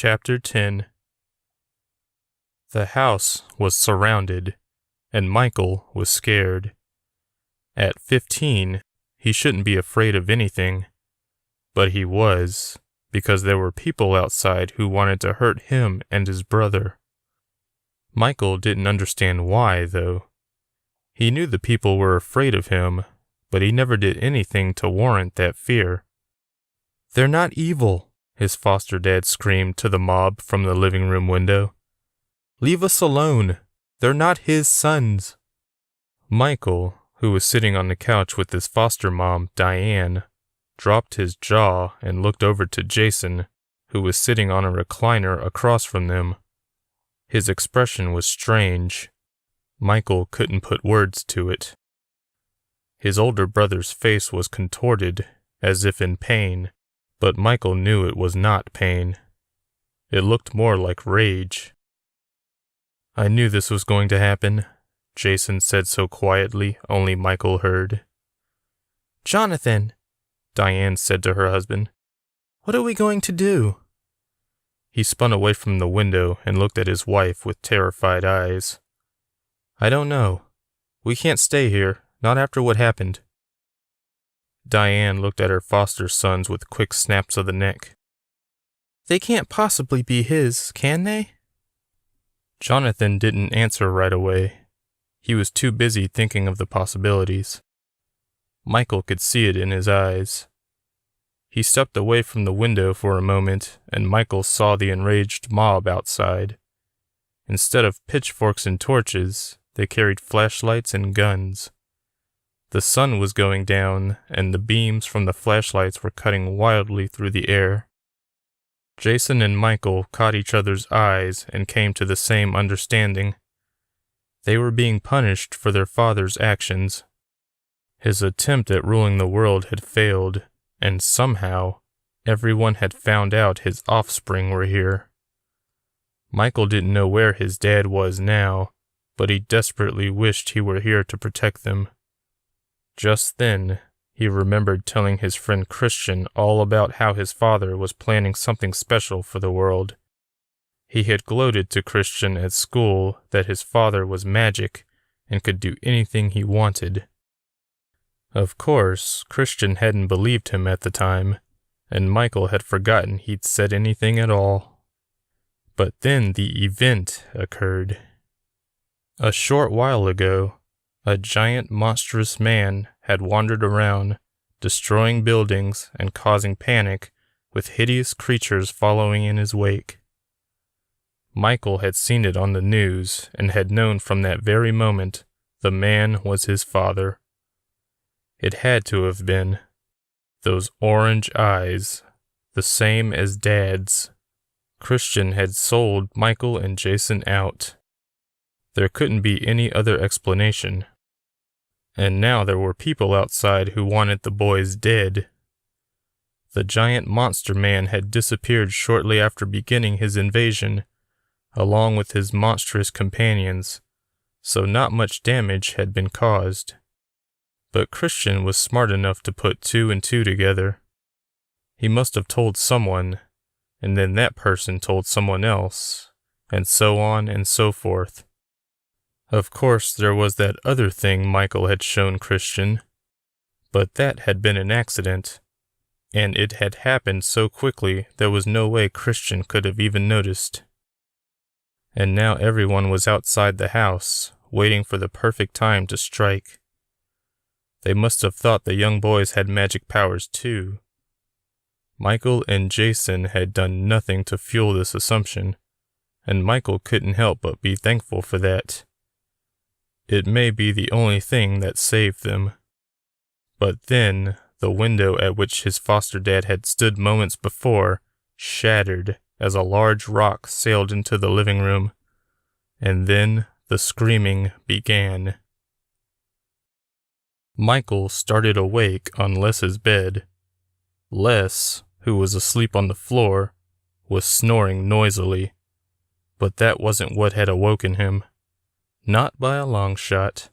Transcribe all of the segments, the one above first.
Chapter 10. The house was surrounded, and Michael was scared. At 15, he shouldn't be afraid of anything, but he was, because there were people outside who wanted to hurt him and his brother. Michael didn't understand why, though. He knew the people were afraid of him, but he never did anything to warrant that fear. "They're not evil," his foster dad screamed to the mob from the living room window. "Leave us alone. They're not his sons." Michael, who was sitting on the couch with his foster mom, Diane, dropped his jaw and looked over to Jason, who was sitting on a recliner across from them. His expression was strange. Michael couldn't put words to it. His older brother's face was contorted, as if in pain, but Michael knew it was not pain. It looked more like rage. "I knew this was going to happen," Jason said so quietly only Michael heard. "Jonathan," Diane said to her husband, "what are we going to do?" He spun away from the window and looked at his wife with terrified eyes. "I don't know. We can't stay here, not after what happened." Diane looked at her foster sons with quick snaps of the neck. "They can't possibly be his, can they?" Jonathan didn't answer right away. He was too busy thinking of the possibilities. Michael could see it in his eyes. He stepped away from the window for a moment, and Michael saw the enraged mob outside. Instead of pitchforks and torches, they carried flashlights and guns. The sun was going down, and the beams from the flashlights were cutting wildly through the air. Jason and Michael caught each other's eyes and came to the same understanding. They were being punished for their father's actions. His attempt at ruling the world had failed, and somehow, everyone had found out his offspring were here. Michael didn't know where his dad was now, but he desperately wished he were here to protect them. Just then, he remembered telling his friend Christian all about how his father was planning something special for the world. He had gloated to Christian at school that his father was magic and could do anything he wanted. Of course, Christian hadn't believed him at the time, and Michael had forgotten he'd said anything at all. But then the event occurred. A short while ago, a giant monstrous man had wandered around, destroying buildings and causing panic, with hideous creatures following in his wake. Michael had seen it on the news and had known from that very moment the man was his father. It had to have been. Those orange eyes, the same as Dad's. Christian had sold Michael and Jason out. There couldn't be any other explanation. And now there were people outside who wanted the boys dead. The giant monster man had disappeared shortly after beginning his invasion, along with his monstrous companions, so not much damage had been caused. But Christian was smart enough to put two and two together. He must have told someone, and then that person told someone else, and so on and so forth. Of course, there was that other thing Michael had shown Christian, but that had been an accident, and it had happened so quickly there was no way Christian could have even noticed. And now everyone was outside the house, waiting for the perfect time to strike. They must have thought the young boys had magic powers too. Michael and Jason had done nothing to fuel this assumption, and Michael couldn't help but be thankful for that. It may be the only thing that saved them. But then, the window at which his foster dad had stood moments before shattered as a large rock sailed into the living room, and then the screaming began. Michael started awake on Les's bed. Les, who was asleep on the floor, was snoring noisily, but that wasn't what had awoken him. Not by a long shot.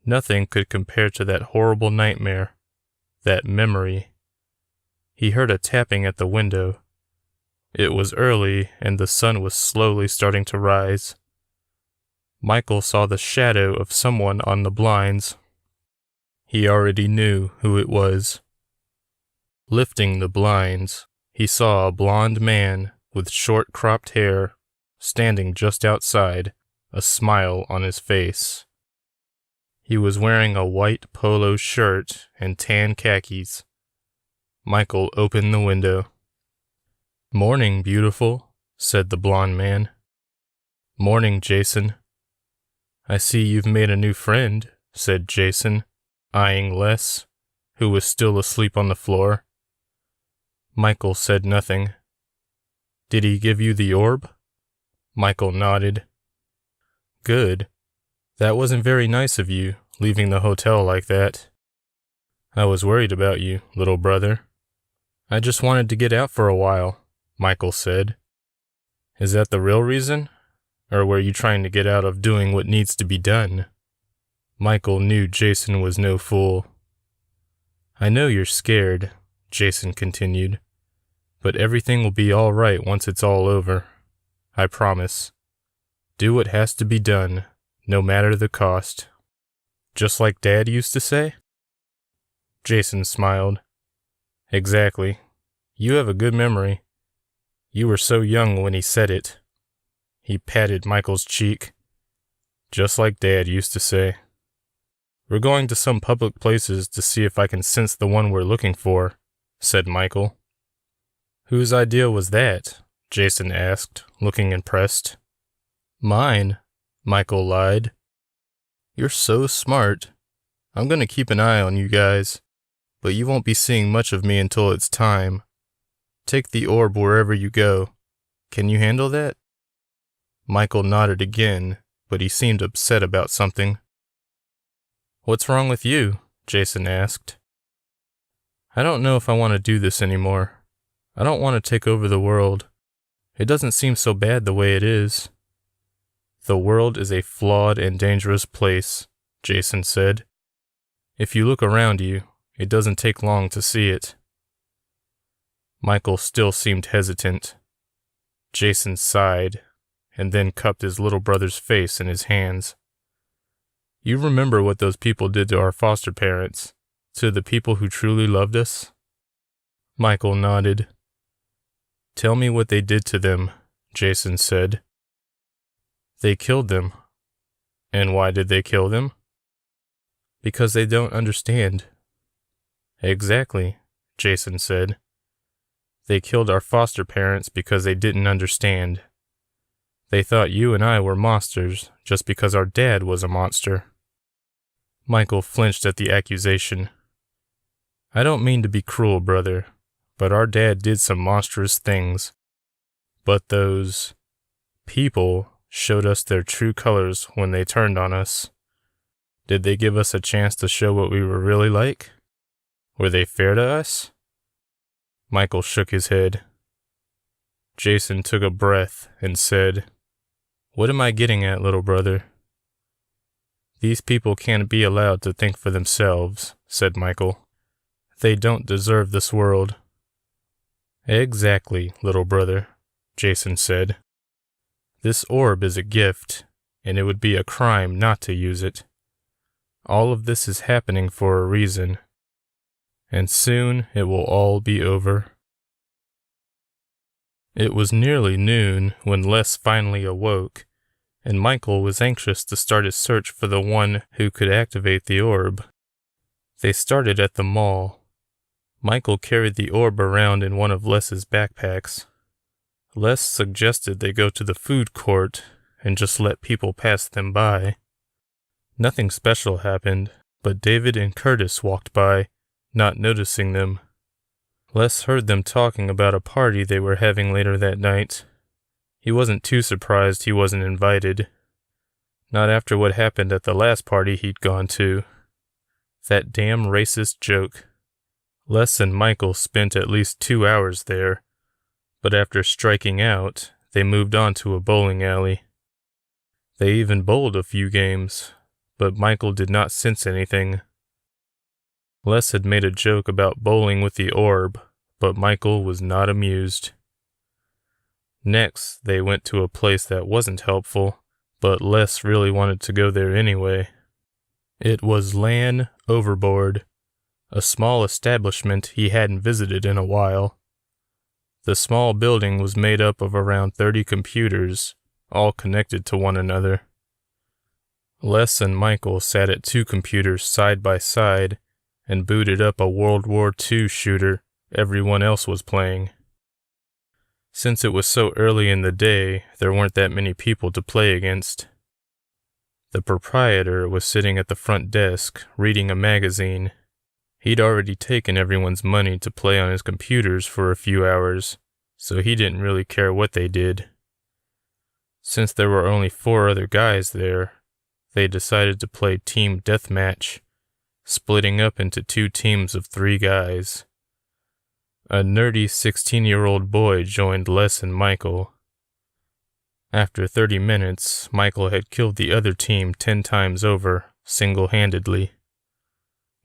Nothing could compare to that horrible nightmare, that memory. He heard a tapping at the window. It was early, and the sun was slowly starting to rise. Michael saw the shadow of someone on the blinds. He already knew who it was. Lifting the blinds, he saw a blond man with short cropped hair standing just outside, a smile on his face. He was wearing a white polo shirt and tan khakis. Michael opened the window. "Morning, beautiful," said the blond man. "Morning, Jason." "I see you've made a new friend," said Jason, eyeing Les, who was still asleep on the floor. Michael said nothing. "Did he give you the orb?" Michael nodded. "Good. That wasn't very nice of you, leaving the hotel like that. I was worried about you, little brother." "I just wanted to get out for a while," Michael said. "Is that the real reason? Or were you trying to get out of doing what needs to be done?" Michael knew Jason was no fool. "I know you're scared," Jason continued, "but everything will be all right once it's all over. I promise. Do what has to be done, no matter the cost. Just like Dad used to say?" Jason smiled. "Exactly. You have a good memory. You were so young when he said it." He patted Michael's cheek. "Just like Dad used to say. We're going to some public places to see if I can sense the one we're looking for," said Michael. "Whose idea was that?" Jason asked, looking impressed. "Mine," Michael lied. "You're so smart. I'm going to keep an eye on you guys, but you won't be seeing much of me until it's time. Take the orb wherever you go. Can you handle that?" Michael nodded again, but he seemed upset about something. "What's wrong with you?" Jason asked. "I don't know if I want to do this anymore. I don't want to take over the world. It doesn't seem so bad the way it is." "The world is a flawed and dangerous place," Jason said. "If you look around you, it doesn't take long to see it." Michael still seemed hesitant. Jason sighed, and then cupped his little brother's face in his hands. "You remember what those people did to our foster parents, to the people who truly loved us?" Michael nodded. "Tell me what they did to them," Jason said. "They killed them." "And why did they kill them?" "Because they don't understand." "Exactly," Jason said. "They killed our foster parents because they didn't understand. They thought you and I were monsters just because our dad was a monster." Michael flinched at the accusation. "I don't mean to be cruel, brother, but our dad did some monstrous things. But those people showed us their true colors when they turned on us. Did they give us a chance to show what we were really like? Were they fair to us?" Michael shook his head. Jason took a breath and said, "What am I getting at, little brother?" "These people can't be allowed to think for themselves," said Michael. "They don't deserve this world." "Exactly, little brother," Jason said. "This orb is a gift, and it would be a crime not to use it. All of this is happening for a reason, and soon it will all be over." It was nearly noon when Les finally awoke, and Michael was anxious to start his search for the one who could activate the orb. They started at the mall. Michael carried the orb around in one of Les's backpacks. Les suggested they go to the food court and just let people pass them by. Nothing special happened, but David and Curtis walked by, not noticing them. Les heard them talking about a party they were having later that night. He wasn't too surprised he wasn't invited. Not after what happened at the last party he'd gone to. That damn racist joke. Les and Michael spent at least 2 hours there, but after striking out, they moved on to a bowling alley. They even bowled a few games, but Michael did not sense anything. Les had made a joke about bowling with the orb, but Michael was not amused. Next, they went to a place that wasn't helpful, but Les really wanted to go there anyway. It was Lan Overboard, a small establishment he hadn't visited in a while. The small building was made up of around 30 computers, all connected to one another. Les and Michael sat at 2 computers side by side and booted up a World War II shooter everyone else was playing. Since it was so early in the day, there weren't that many people to play against. The proprietor was sitting at the front desk, reading a magazine. He'd already taken everyone's money to play on his computers for a few hours, so he didn't really care what they did. Since there were only 4 other guys there, they decided to play team deathmatch, splitting up into 2 teams of 3 guys. A nerdy 16-year-old boy joined Les and Michael. After 30 minutes, Michael had killed the other team 10 times over, single-handedly.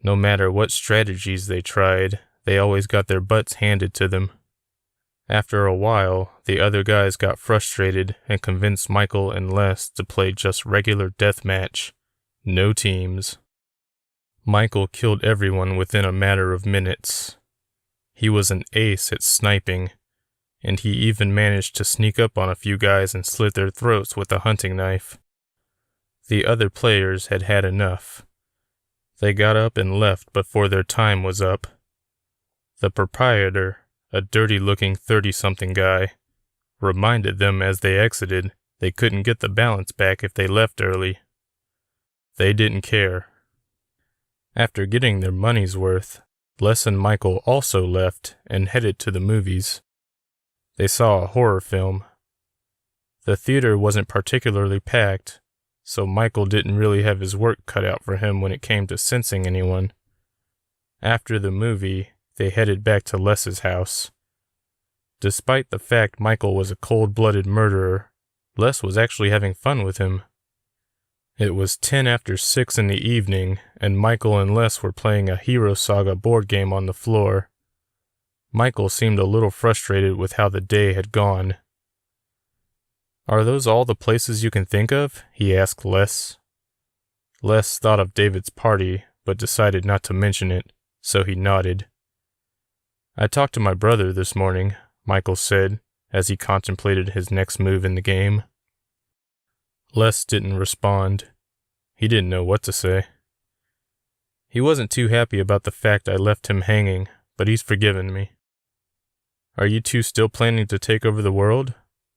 No matter what strategies they tried, they always got their butts handed to them. After a while, the other guys got frustrated and convinced Michael and Les to play just regular deathmatch, no teams. Michael killed everyone within a matter of minutes. He was an ace at sniping, and he even managed to sneak up on a few guys and slit their throats with a hunting knife. The other players had had enough. They got up and left before their time was up. The proprietor, a dirty-looking 30-something guy, reminded them as they exited they couldn't get the balance back if they left early. They didn't care. After getting their money's worth, Les and Michael also left and headed to the movies. They saw a horror film. The theater wasn't particularly packed, so Michael didn't really have his work cut out for him when it came to sensing anyone. After the movie, they headed back to Les's house. Despite the fact Michael was a cold-blooded murderer, Les was actually having fun with him. It was 10 after 6 in the evening, and Michael and Les were playing a Hero Saga board game on the floor. Michael seemed a little frustrated with how the day had gone. "Are those all the places you can think of?" he asked Les. Les thought of David's party, but decided not to mention it, so he nodded. "I talked to my brother this morning," Michael said, as he contemplated his next move in the game. Les didn't respond. He didn't know what to say. "He wasn't too happy about the fact I left him hanging, but he's forgiven me." "Are you two still planning to take over the world?"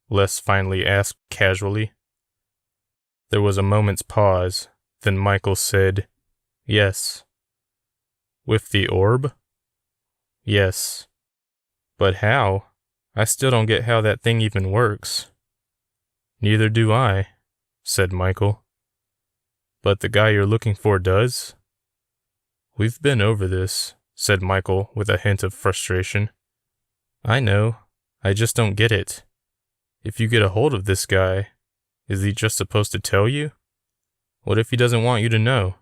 Les finally asked casually. There was a moment's pause, then Michael said, "Yes." "With the orb?" "Yes." "But how? I still don't get how that thing even works." "Neither do I," said Michael. "But the guy you're looking for does?" "We've been over this," said Michael with a hint of frustration. "I know. I just don't get it. If you get a hold of this guy, is he just supposed to tell you? What if he doesn't want you to know?"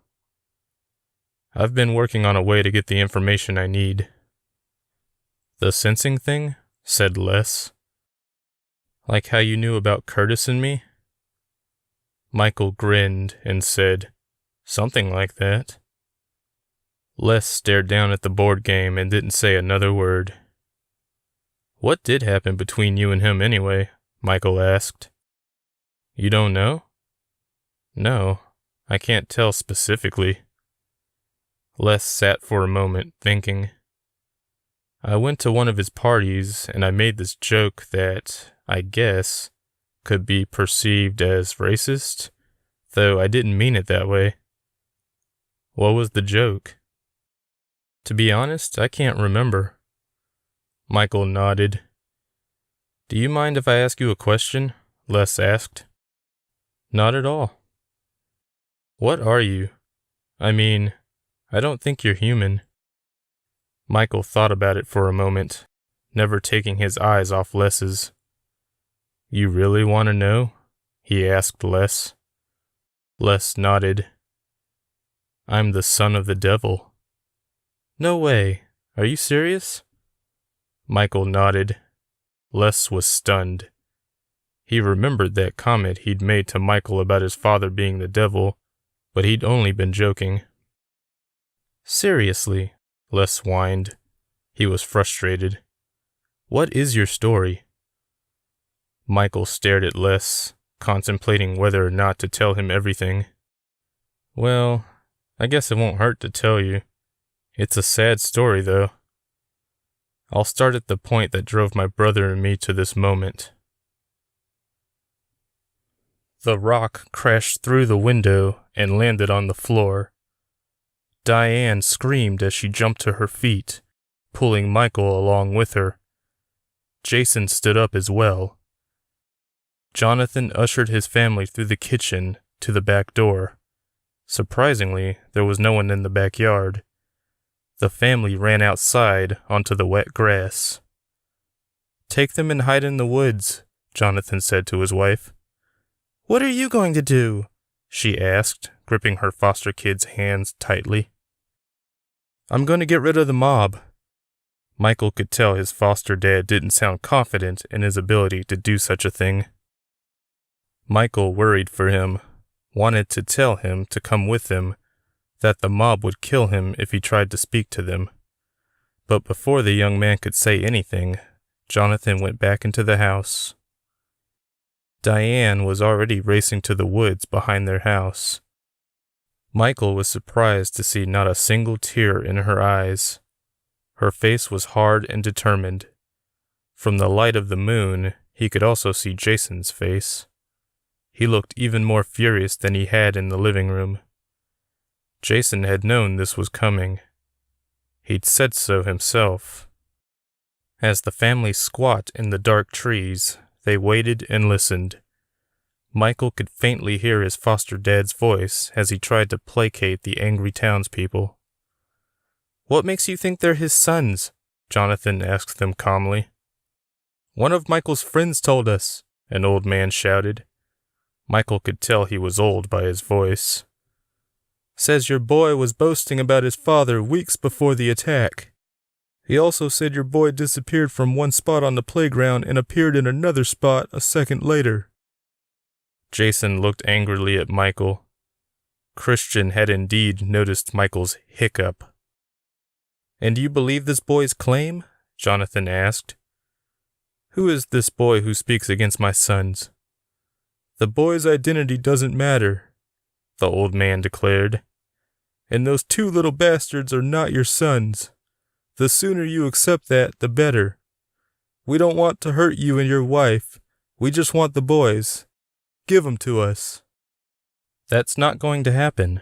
"I've been working on a way to get the information I need." "The sensing thing?" said Les. "Like how you knew about Curtis and me?" Michael grinned and said, "Something like that." Les stared down at the board game and didn't say another word. "What did happen between you and him anyway?" Michael asked. "You don't know?" "No, I can't tell specifically." Les sat for a moment, thinking. "I went to one of his parties, and I made this joke that, I guess, could be perceived as racist, though I didn't mean it that way." "What was the joke?" "To be honest, I can't remember." Michael nodded. "Do you mind if I ask you a question?" Les asked. "Not at all." "What are you? I mean, I don't think you're human." Michael thought about it for a moment, never taking his eyes off Les's. "You really want to know?" he asked Les. Les nodded. "I'm the son of the devil." "No way. Are you serious?" Michael nodded. Les was stunned. He remembered that comment he'd made to Michael about his father being the devil, but he'd only been joking. Seriously, Les whined. He was frustrated. What is your story? Michael stared at Les, contemplating whether or not to tell him everything. Well, I guess it won't hurt to tell you. It's a sad story, though. I'll start at the point that drove my brother and me to this moment. The rock crashed through the window and landed on the floor. Diane screamed as she jumped to her feet, pulling Michael along with her. Jason stood up as well. Jonathan ushered his family through the kitchen to the back door. Surprisingly, there was no one in the backyard. The family ran outside onto the wet grass. "Take them and hide in the woods," Jonathan said to his wife. "What are you going to do?" she asked, gripping her foster kid's hands tightly. "I'm going to get rid of the mob." Michael could tell his foster dad didn't sound confident in his ability to do such a thing. Michael worried for him, wanted to tell him to come with him, that the mob would kill him if he tried to speak to them. But before the young man could say anything, Jonathan went back into the house. Diane was already racing to the woods behind their house. Michael was surprised to see not a single tear in her eyes. Her face was hard and determined. From the light of the moon, he could also see Jason's face. He looked even more furious than he had in the living room. Jason had known this was coming. He'd said so himself. As the family squat in the dark trees, they waited and listened. Michael could faintly hear his foster dad's voice as he tried to placate the angry townspeople. "What makes you think they're his sons?" Jonathan asked them calmly. "One of Michael's friends told us," an old man shouted. Michael could tell he was old by his voice. "Says your boy was boasting about his father weeks before the attack. He also said your boy disappeared from one spot on the playground and appeared in another spot a second later." Jason looked angrily at Michael. Christian had indeed noticed Michael's hiccup. "And do you believe this boy's claim?" Jonathan asked. "Who is this boy who speaks against my sons?" "The boy's identity doesn't matter," the old man declared. "And those two little bastards are not your sons. The sooner you accept that, the better. We don't want to hurt you and your wife. We just want the boys. Give them to us." "That's not going to happen."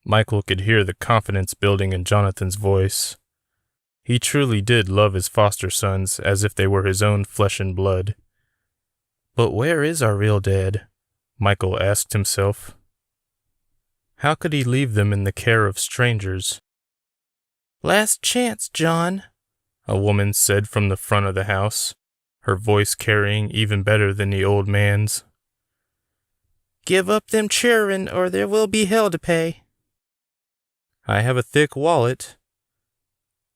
Michael could hear the confidence building in Jonathan's voice. He truly did love his foster sons as if they were his own flesh and blood. "But where is our real dad?" Michael asked himself. How could he leave them in the care of strangers? "Last chance, John," a woman said from the front of the house, her voice carrying even better than the old man's. "Give up them children, or there will be hell to pay." "I have a thick wallet."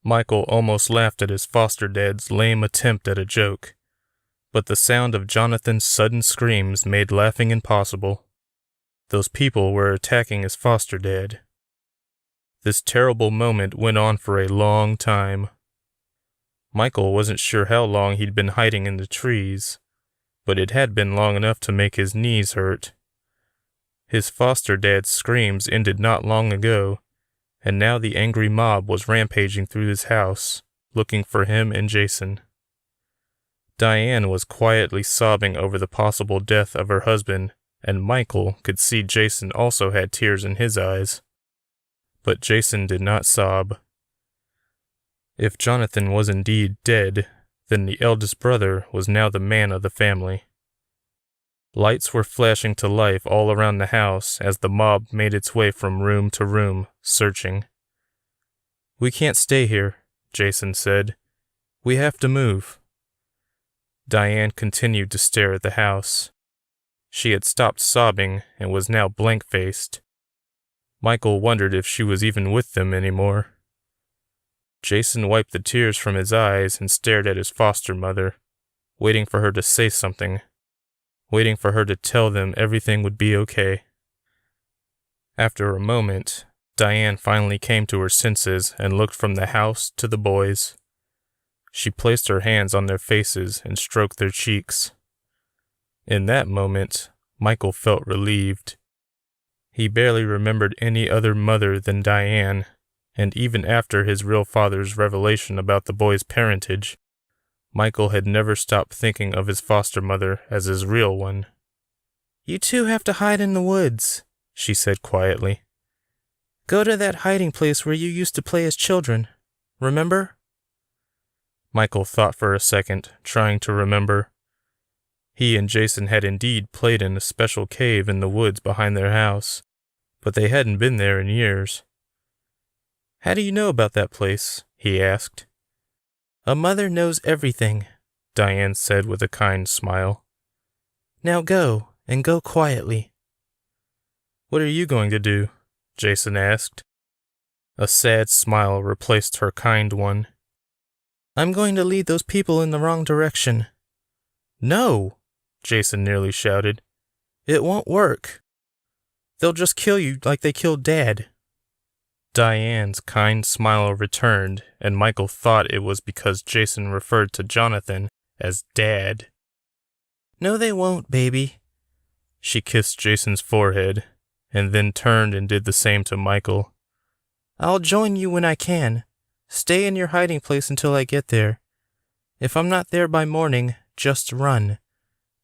Michael almost laughed at his foster dad's lame attempt at a joke, but the sound of Jonathan's sudden screams made laughing impossible. Those people were attacking his foster dad. This terrible moment went on for a long time. Michael wasn't sure how long he'd been hiding in the trees, but it had been long enough to make his knees hurt. His foster dad's screams ended not long ago, and now the angry mob was rampaging through his house, looking for him and Jason. Diane was quietly sobbing over the possible death of her husband, and Michael could see Jason also had tears in his eyes. But Jason did not sob. If Jonathan was indeed dead, then the eldest brother was now the man of the family. Lights were flashing to life all around the house as the mob made its way from room to room, searching. "We can't stay here," Jason said. "We have to move." Diane continued to stare at the house. She had stopped sobbing and was now blank-faced. Michael wondered if she was even with them anymore. Jason wiped the tears from his eyes and stared at his foster mother, waiting for her to say something, waiting for her to tell them everything would be okay. After a moment, Diane finally came to her senses and looked from the house to the boys. She placed her hands on their faces and stroked their cheeks. In that moment, Michael felt relieved. He barely remembered any other mother than Diane, and even after his real father's revelation about the boy's parentage, Michael had never stopped thinking of his foster mother as his real one. "You two have to hide in the woods," she said quietly. "Go to that hiding place where you used to play as children. Remember?" Michael thought for a second, trying to remember. He and Jason had indeed played in a special cave in the woods behind their house, but they hadn't been there in years. "How do you know about that place?" he asked. "A mother knows everything," Diane said with a kind smile. "Now go, and go quietly." "What are you going to do?" Jason asked. A sad smile replaced her kind one. "I'm going to lead those people in the wrong direction." "No!" Jason nearly shouted. "It won't work. They'll just kill you like they killed Dad." Diane's kind smile returned, and Michael thought it was because Jason referred to Jonathan as Dad. "No, they won't, baby." She kissed Jason's forehead, and then turned and did the same to Michael. "I'll join you when I can. Stay in your hiding place until I get there. If I'm not there by morning, just run.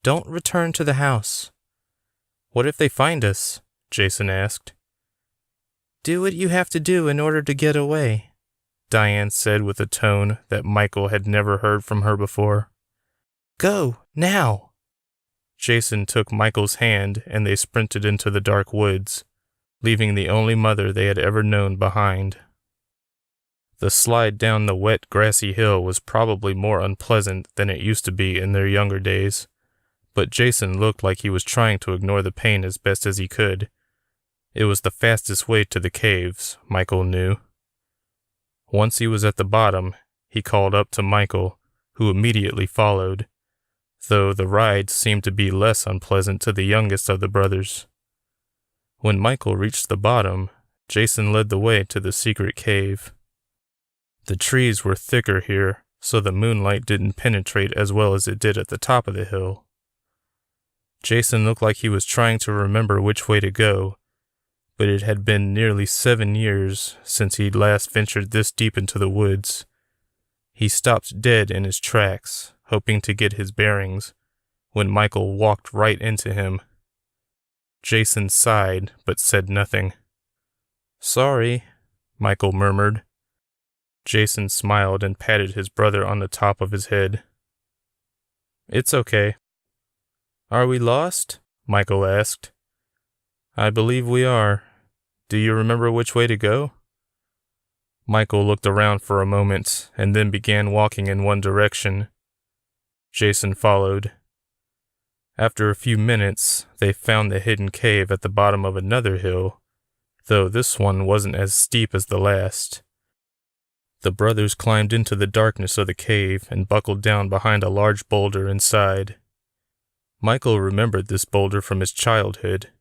Don't return to the house." "What if they find us?" Jason asked. "Do what you have to do in order to get away," Diane said with a tone that Michael had never heard from her before. "Go, now." Jason took Michael's hand and they sprinted into the dark woods, leaving the only mother they had ever known behind. The slide down the wet, grassy hill was probably more unpleasant than it used to be in their younger days, but Jason looked like he was trying to ignore the pain as best as he could. It was the fastest way to the caves, Michael knew. Once he was at the bottom, he called up to Michael, who immediately followed, though the ride seemed to be less unpleasant to the youngest of the brothers. When Michael reached the bottom, Jason led the way to the secret cave. The trees were thicker here, so the moonlight didn't penetrate as well as it did at the top of the hill. Jason looked like he was trying to remember which way to go, but it had been nearly 7 years since he'd last ventured this deep into the woods. He stopped dead in his tracks, hoping to get his bearings, when Michael walked right into him. Jason sighed, but said nothing. "Sorry," Michael murmured. Jason smiled and patted his brother on the top of his head. "It's okay." "Are we lost?" Michael asked. "I believe we are. Do you remember which way to go?" Michael looked around for a moment and then began walking in one direction. Jason followed. After a few minutes, they found the hidden cave at the bottom of another hill, though this one wasn't as steep as the last. The brothers climbed into the darkness of the cave and buckled down behind a large boulder inside. Michael remembered this boulder from his childhood.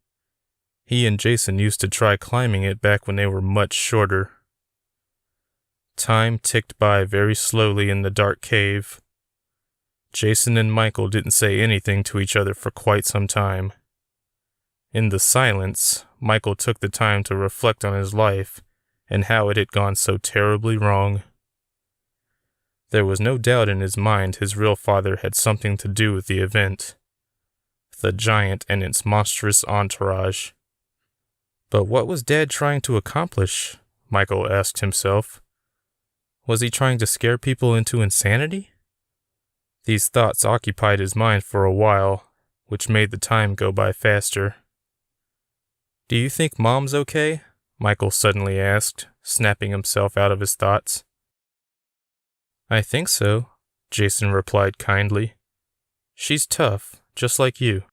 He and Jason used to try climbing it back when they were much shorter. Time ticked by very slowly in the dark cave. Jason and Michael didn't say anything to each other for quite some time. In the silence, Michael took the time to reflect on his life and how it had gone so terribly wrong. There was no doubt in his mind his real father had something to do with the event. The giant and its monstrous entourage. But what was Dad trying to accomplish? Michael asked himself. Was he trying to scare people into insanity? These thoughts occupied his mind for a while, which made the time go by faster. "Do you think Mom's okay?" Michael suddenly asked, snapping himself out of his thoughts. "I think so," Jason replied kindly. "She's tough, just like you."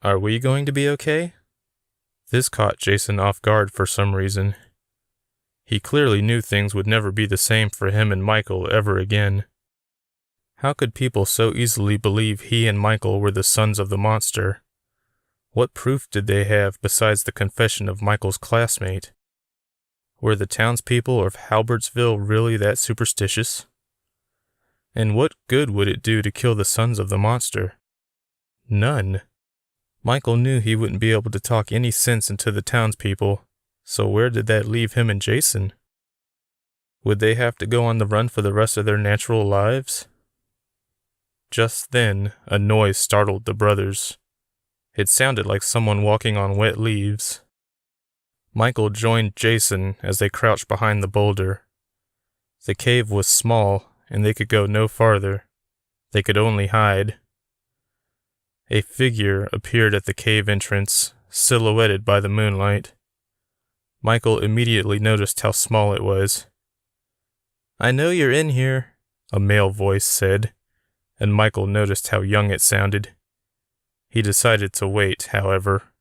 "Are we going to be okay?" This caught Jason off guard for some reason. He clearly knew things would never be the same for him and Michael ever again. How could people so easily believe he and Michael were the sons of the monster? What proof did they have besides the confession of Michael's classmate? Were the townspeople of Halbertsville really that superstitious? And what good would it do to kill the sons of the monster? None. Michael knew he wouldn't be able to talk any sense into the townspeople, so where did that leave him and Jason? Would they have to go on the run for the rest of their natural lives? Just then, a noise startled the brothers. It sounded like someone walking on wet leaves. Michael joined Jason as they crouched behind the boulder. The cave was small, and they could go no farther. They could only hide. A figure appeared at the cave entrance, silhouetted by the moonlight. Michael immediately noticed how small it was. "I know you're in here," a male voice said, and Michael noticed how young it sounded. He decided to wait, however.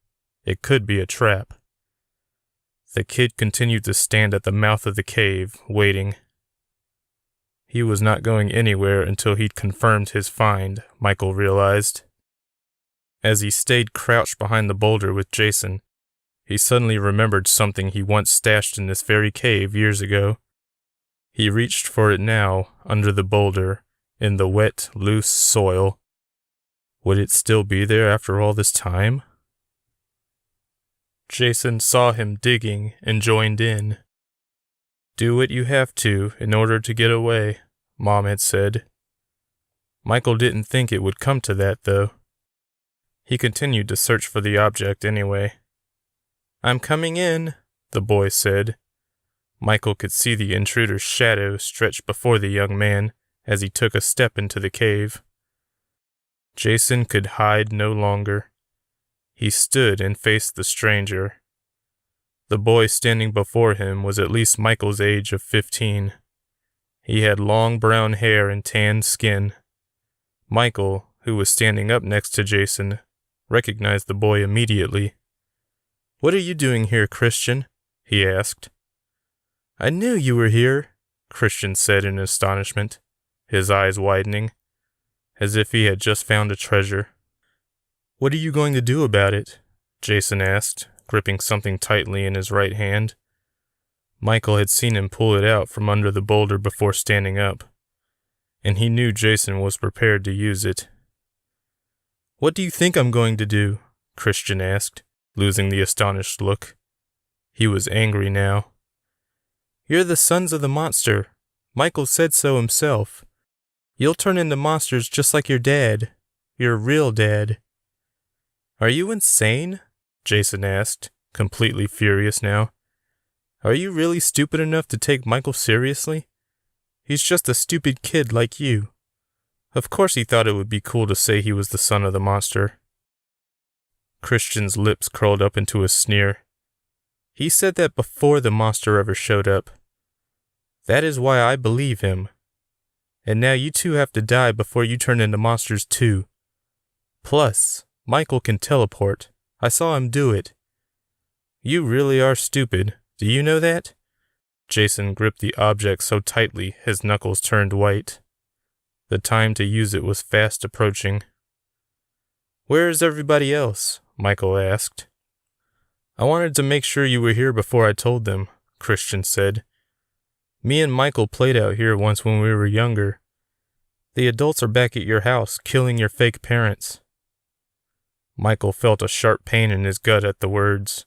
It could be a trap. The kid continued to stand at the mouth of the cave, waiting. He was not going anywhere until he'd confirmed his find, Michael realized. As he stayed crouched behind the boulder with Jason, he suddenly remembered something he once stashed in this very cave years ago. He reached for it now, under the boulder, in the wet, loose soil. Would it still be there after all this time? Jason saw him digging and joined in. "Do what you have to in order to get away," Mom had said. Michael didn't think it would come to that, though. He continued to search for the object anyway. "I'm coming in," the boy said. Michael could see the intruder's shadow stretch before the young man as he took a step into the cave. Jason could hide no longer. He stood and faced the stranger. The boy standing before him was at least Michael's age of 15. He had long brown hair and tanned skin. Michael, who was standing up next to Jason, recognized the boy immediately. "What are you doing here, Christian?" he asked. "I knew you were here," Christian said in astonishment, his eyes widening, as if he had just found a treasure. "What are you going to do about it?" Jason asked, gripping something tightly in his right hand. Michael had seen him pull it out from under the boulder before standing up, and he knew Jason was prepared to use it. "What do you think I'm going to do?" Christian asked, losing the astonished look. He was angry now. "You're the sons of the monster. Michael said so himself. You'll turn into monsters just like your dad. Your real dad." "Are you insane?" Jason asked, completely furious now. "Are you really stupid enough to take Michael seriously? He's just a stupid kid like you. Of course he thought it would be cool to say he was the son of the monster." Christian's lips curled up into a sneer. "He said that before the monster ever showed up. That is why I believe him. And now you two have to die before you turn into monsters too. Plus, Michael can teleport. I saw him do it. You really are stupid. Do you know that?" Jason gripped the object so tightly his knuckles turned white. The time to use it was fast approaching. "Where is everybody else?" Michael asked. "I wanted to make sure you were here before I told them," Christian said. "Me and Michael played out here once when we were younger. The adults are back at your house, killing your fake parents." Michael felt a sharp pain in his gut at the words.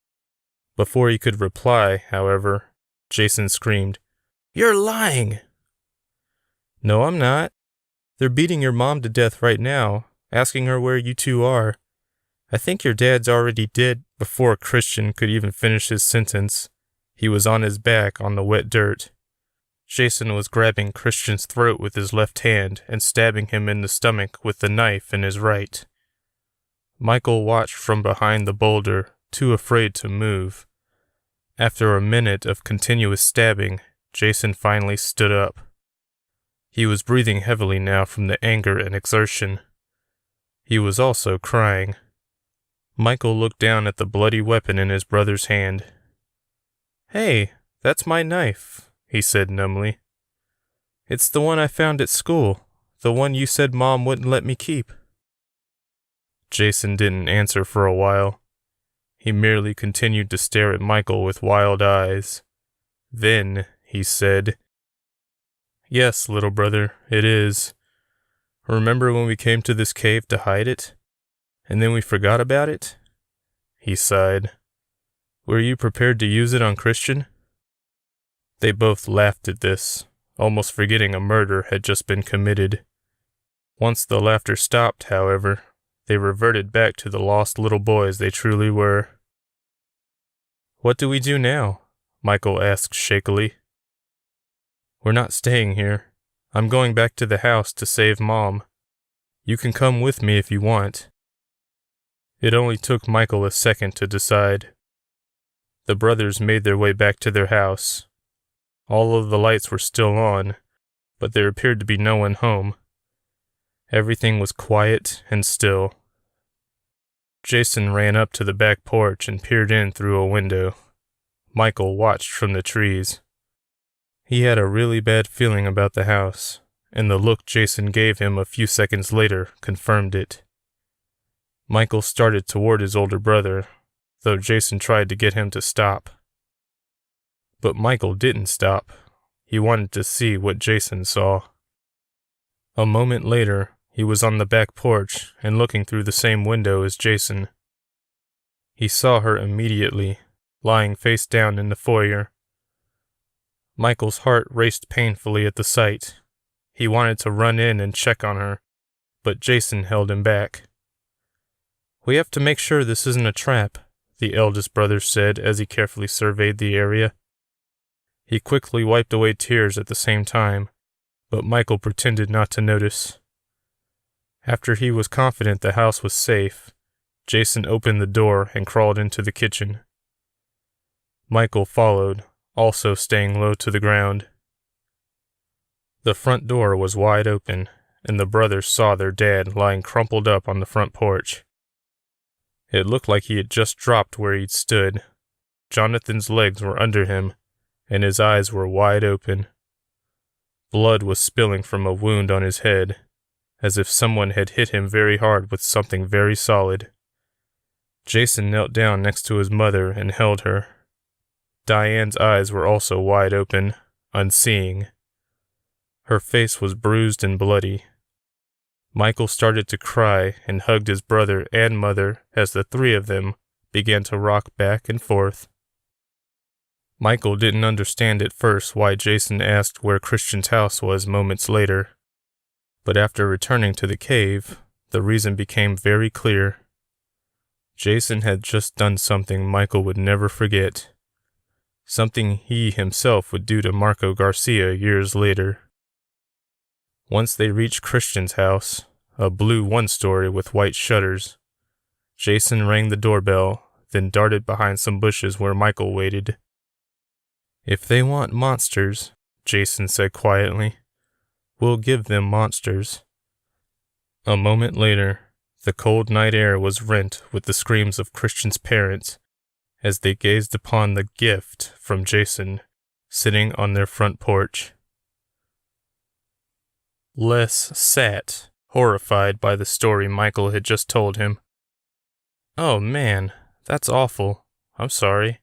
Before he could reply, however, Jason screamed, "You're lying!" "No, I'm not. They're beating your mom to death right now, asking her where you two are. I think your dad's already dead." Before Christian could even finish his sentence, he was on his back on the wet dirt. Jason was grabbing Christian's throat with his left hand and stabbing him in the stomach with the knife in his right. Michael watched from behind the boulder, too afraid to move. After a minute of continuous stabbing, Jason finally stood up. He was breathing heavily now from the anger and exertion. He was also crying. Michael looked down at the bloody weapon in his brother's hand. "Hey, that's my knife," he said numbly. "It's the one I found at school. The one you said Mom wouldn't let me keep. Jason didn't answer for a while. He merely continued to stare at Michael with wild eyes. Then he said, "Yes, little brother, it is. Remember when we came to this cave to hide it? And then we forgot about it?" He sighed. "Were you prepared to use it on Christian?" They both laughed at this, almost forgetting a murder had just been committed. Once the laughter stopped, however, they reverted back to the lost little boys they truly were. "What do we do now?" Michael asked shakily. "We're not staying here. I'm going back to the house to save Mom. You can come with me if you want." It only took Michael a second to decide. The brothers made their way back to their house. All of the lights were still on, but there appeared to be no one home. Everything was quiet and still. Jason ran up to the back porch and peered in through a window. Michael watched from the trees. He had a really bad feeling about the house, and the look Jason gave him a few seconds later confirmed it. Michael started toward his older brother, though Jason tried to get him to stop. But Michael didn't stop. He wanted to see what Jason saw. A moment later, he was on the back porch and looking through the same window as Jason. He saw her immediately, lying face down in the foyer. Michael's heart raced painfully at the sight. He wanted to run in and check on her, but Jason held him back. "We have to make sure this isn't a trap," the eldest brother said as he carefully surveyed the area. He quickly wiped away tears at the same time, but Michael pretended not to notice. After he was confident the house was safe, Jason opened the door and crawled into the kitchen. Michael followed, also staying low to the ground. The front door was wide open, and the brothers saw their dad lying crumpled up on the front porch. It looked like he had just dropped where he'd stood. Jonathan's legs were under him, and his eyes were wide open. Blood was spilling from a wound on his head, as if someone had hit him very hard with something very solid. Jason knelt down next to his mother and held her. Diane's eyes were also wide open, unseeing. Her face was bruised and bloody. Michael started to cry and hugged his brother and mother as the three of them began to rock back and forth. Michael didn't understand at first why Jason asked where Christian's house was moments later, but after returning to the cave, the reason became very clear. Jason had just done something Michael would never forget, something he himself would do to Marco Garcia years later. Once they reached Christian's house, a blue one-story with white shutters, Jason rang the doorbell, then darted behind some bushes where Michael waited. "If they want monsters," Jason said quietly, "we'll give them monsters." A moment later, the cold night air was rent with the screams of Christian's parents as they gazed upon the gift from Jason sitting on their front porch. Les sat, horrified by the story Michael had just told him. "Oh man, that's awful. I'm sorry."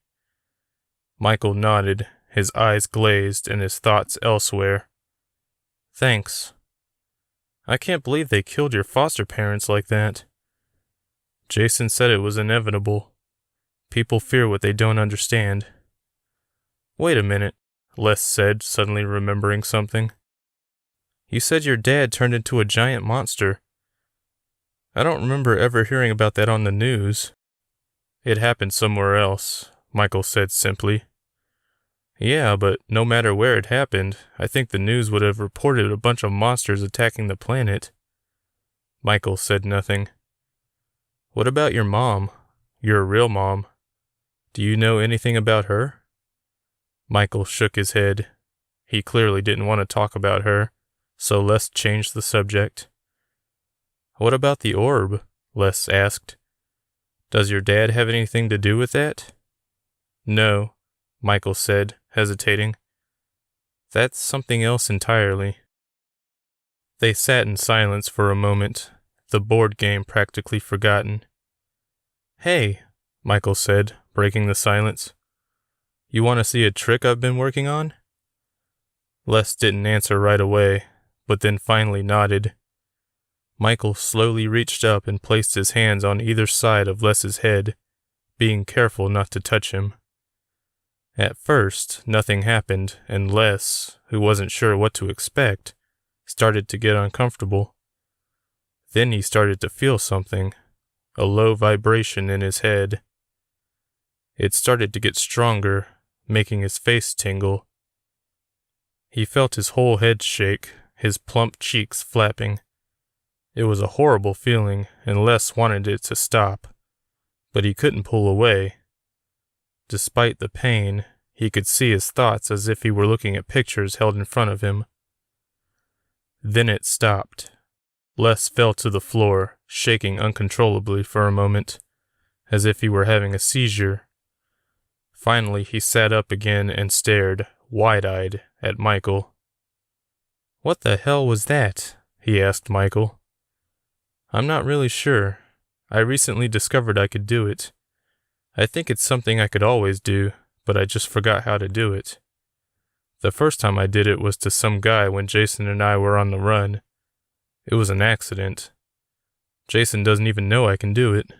Michael nodded, his eyes glazed and his thoughts elsewhere. "Thanks. I can't believe they killed your foster parents like that." Jason said it was inevitable. People fear what they don't understand. "Wait a minute," Les said, suddenly remembering something. "You said your dad turned into a giant monster. I don't remember ever hearing about that on the news." "It happened somewhere else," Michael said simply. "Yeah, but no matter where it happened, I think the news would have reported a bunch of monsters attacking the planet." Michael said nothing. "What about your mom? Your real mom. Do you know anything about her?" Michael shook his head. He clearly didn't want to talk about her, so Les changed the subject. "What about the orb?" Les asked. "Does your dad have anything to do with that?" "No," Michael said, hesitating. "That's something else entirely." They sat in silence for a moment, the board game practically forgotten. "Hey," Michael said, breaking the silence. "You want to see a trick I've been working on?" Les didn't answer right away, but then finally nodded. Michael slowly reached up and placed his hands on either side of Les's head, being careful not to touch him. At first, nothing happened, and Les, who wasn't sure what to expect, started to get uncomfortable. Then he started to feel something, a low vibration in his head. It started to get stronger, making his face tingle. He felt his whole head shake, his plump cheeks flapping. It was a horrible feeling, and Les wanted it to stop, but he couldn't pull away. Despite the pain, he could see his thoughts as if he were looking at pictures held in front of him. Then it stopped. Les fell to the floor, shaking uncontrollably for a moment, as if he were having a seizure. Finally, he sat up again and stared, wide-eyed, at Michael. "What the hell was that?" he asked Michael. "I'm not really sure. I recently discovered I could do it. I think it's something I could always do, but I just forgot how to do it. The first time I did it was to some guy when Jason and I were on the run. It was an accident. Jason doesn't even know I can do it."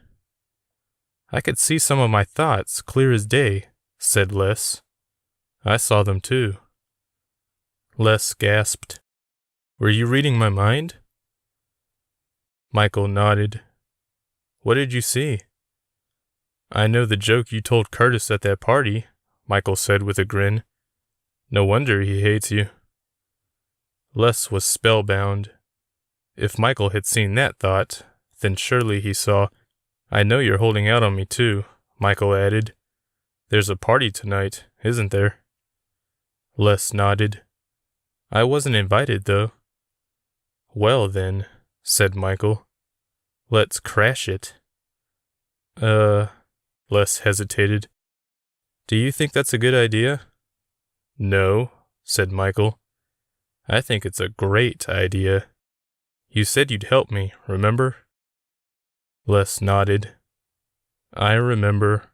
"I could see some of my thoughts, clear as day," said Les. "I saw them too." Les gasped. "Were you reading my mind?" Michael nodded. "What did you see?" "I know the joke you told Curtis at that party," Michael said with a grin. "No wonder he hates you." Les was spellbound. If Michael had seen that thought, then surely he saw. "I know you're holding out on me too," Michael added. "There's a party tonight, isn't there?" Les nodded. "I wasn't invited, though." "Well, then," said Michael, "let's crash it." Les hesitated. "Do you think that's a good idea?" "No," said Michael. "I think it's a great idea. You said you'd help me, remember?" Les nodded. "I remember."